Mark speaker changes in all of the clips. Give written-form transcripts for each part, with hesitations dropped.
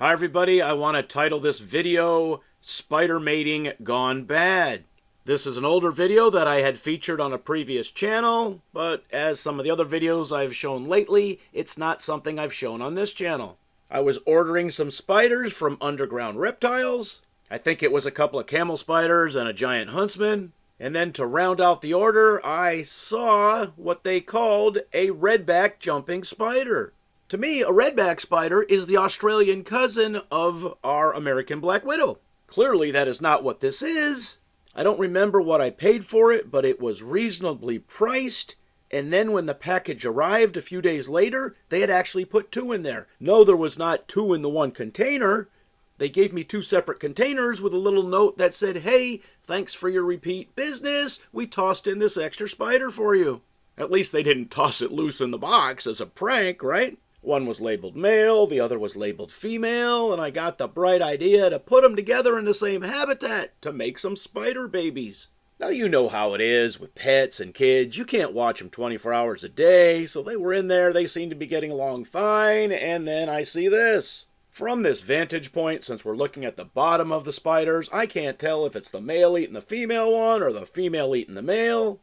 Speaker 1: Hi everybody, I want to title this video, Spider Mating Gone Bad. This is an older video that I had featured on a previous channel, but as some of the other videos I've shown lately, it's not something I've shown on this channel. I was ordering some spiders from Underground Reptiles. I think it was a couple of camel spiders and a giant huntsman. And then to round out the order, I saw what they called a redback jumping spider. To me, a redback spider is the Australian cousin of our American black widow. Clearly, that is not what this is. I don't remember what I paid for it, but it was reasonably priced. And then when the package arrived a few days later, they had actually put two in there. No, there was not two in the one container. They gave me two separate containers with a little note that said, "Hey, thanks for your repeat business. We tossed in this extra spider for you." At least they didn't toss it loose in the box as a prank, right? One was labeled male, the other was labeled female, and I got the bright idea to put them together in the same habitat to make some spider babies. Now you know how it is with pets and kids. You can't watch them 24 hours a day, so they were in there, they seemed to be getting along fine, and then I see this. From this vantage point, since we're looking at the bottom of the spiders, I can't tell if it's the male eating the female one or the female eating the male.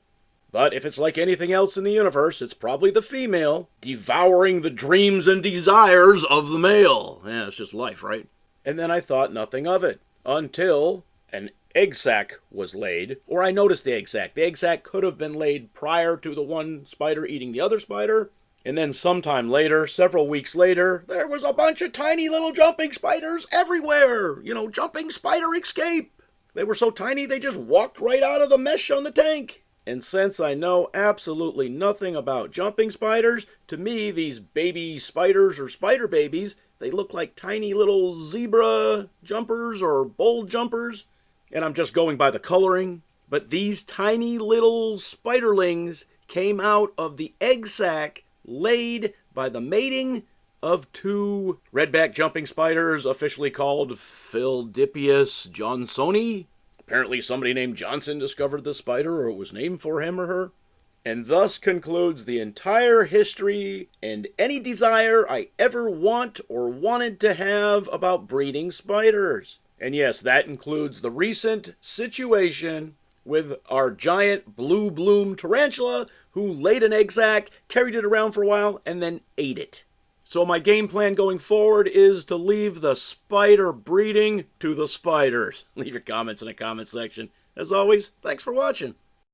Speaker 1: But if it's like anything else in the universe, it's probably the female devouring the dreams and desires of the male. Yeah, it's just life, right? And then I thought nothing of it until an egg sac was laid, or I noticed the egg sac. The egg sac could have been laid prior to the one spider eating the other spider. And then sometime later, several weeks later, there was a bunch of tiny little jumping spiders everywhere. You know, jumping spider escape. They were so tiny they just walked right out of the mesh on the tank. And since I know absolutely nothing about jumping spiders, to me these baby spiders or spider babies, they look like tiny little zebra jumpers or bull jumpers. And I'm just going by the coloring. But these tiny little spiderlings came out of the egg sac laid by the mating of two redback jumping spiders, officially called Phidippus johnsoni. Apparently somebody named Johnson discovered the spider, or it was named for him or her. And thus concludes the entire history and any desire I ever want or wanted to have about breeding spiders. And yes, that includes the recent situation with our giant blue bloom tarantula who laid an egg sac, carried it around for a while, and then ate it. So my game plan going forward is to leave the spider breeding to the spiders. Leave your comments in the comment section. As always, thanks for watching.